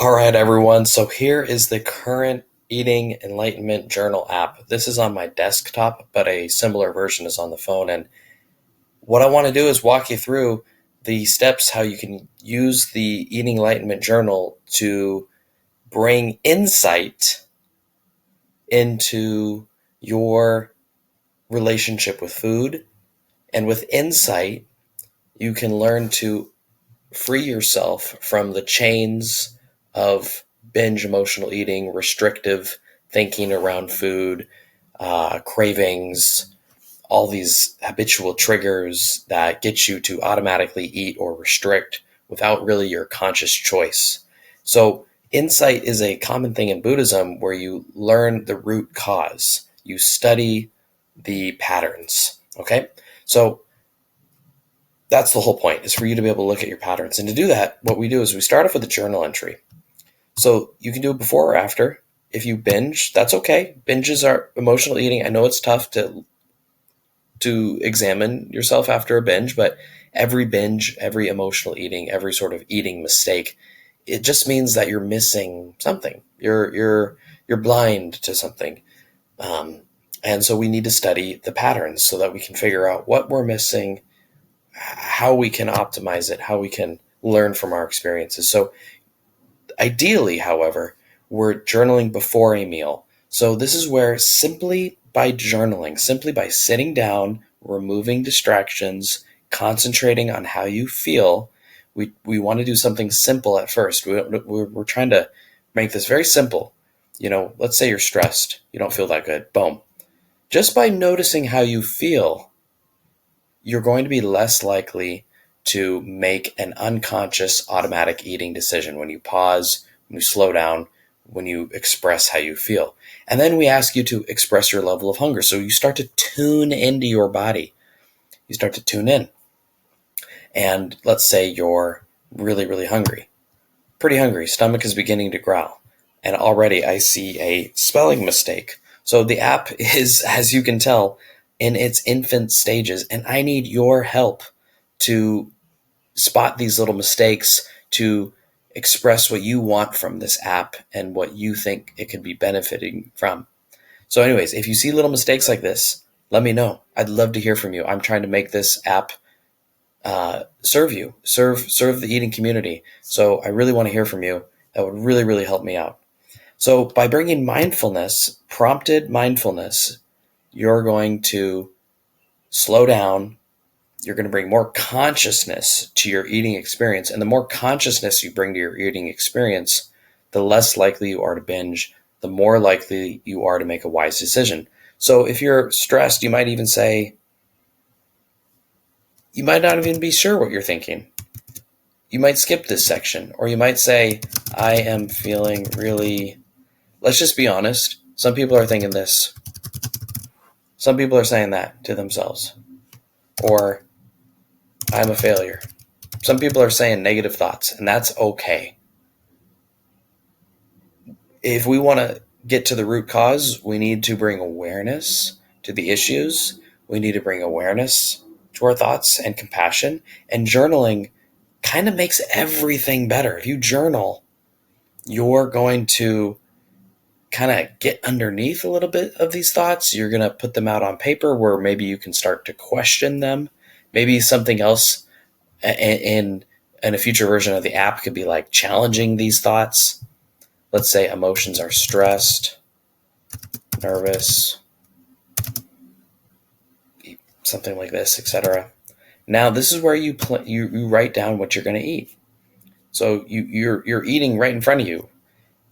All right, everyone. So here is the current Eating Enlightenment Journal app. This is on my desktop, but a similar version is on the phone. And what I want to do is walk you through the steps how you can use the Eating Enlightenment Journal to bring insight into your relationship with food. And with insight, you can learn to free yourself from the chains of binge emotional eating, restrictive thinking around food, cravings, all these habitual triggers that get you to automatically eat or restrict without really your conscious choice. So, insight is a common thing in Buddhism where you learn the root cause, you study the patterns. Okay, so that's the whole point, is for you to be able to look at your patterns. And to do that, what we do is we start off with a journal entry. So you can do it before or after. If you binge, that's okay. Binges are emotional eating. I know it's tough to examine yourself after a binge, but every binge, every emotional eating, every sort of eating mistake, it just means that you're missing something. You're blind to something. And so we need to study the patterns so that we can figure out what we're missing, how we can optimize it, how we can learn from our experiences. So ideally, however, we're journaling before a meal. So this is where simply by journaling, simply by sitting down, removing distractions, concentrating on how you feel, we want to do something simple at first. We're trying to make this very simple. Let's say you're stressed. You don't feel that good. Boom. Just by noticing how you feel, you're going to be less likely to make an unconscious automatic eating decision when you pause, when you slow down, when you express how you feel. And then we ask you to express your level of hunger. So you start to tune into your body. You start to tune in. And let's say you're really, really hungry. Pretty hungry. Stomach is beginning to growl. And already I see a spelling mistake. So the app is, as you can tell, in its infant stages, and I need your help to spot these little mistakes, to express what you want from this app and what you think it could be benefiting from. So anyways, if you see little mistakes like this, let me know. I'd love to hear from you. I'm trying to make this app serve you, serve the eating community. So I really want to hear from you. That would really, really help me out. So by bringing mindfulness, prompted mindfulness, you're going to slow down. You're going to bring more consciousness to your eating experience. And the more consciousness you bring to your eating experience, the less likely you are to binge, the more likely you are to make a wise decision. So if you're stressed, you might even say, you might not even be sure what you're thinking. You might skip this section, or you might say, I am feeling really, let's just be honest. Some people are thinking this. Some people are saying that to themselves. Or, I'm a failure. Some people are saying negative thoughts, and that's okay. If we want to get to the root cause, we need to bring awareness to the issues. We need to bring awareness to our thoughts and compassion. And journaling kind of makes everything better. If you journal, you're going to kind of get underneath a little bit of these thoughts. You're going to put them out on paper where maybe you can start to question them. Maybe something else in a future version of the app could be like challenging these thoughts. Let's say emotions are stressed, nervous, something like this, etc. Now this is where you write down what you're going to eat. So you're eating right in front of you.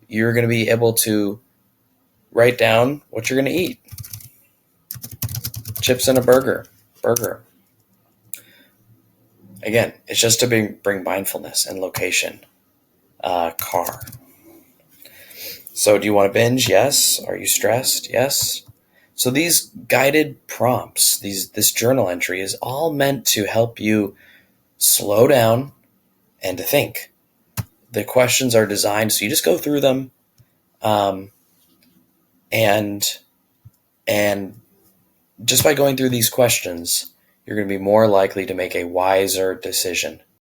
You're going to be able to write down what you're going to eat. Chips and a burger. Again, it's just to bring mindfulness and location. Car. So do you want to binge? Yes. Are you stressed? Yes. So these guided prompts, this journal entry is all meant to help you slow down and to think. The questions are designed so you just go through them, and just by going through these questions, you're going to be more likely to make a wiser decision.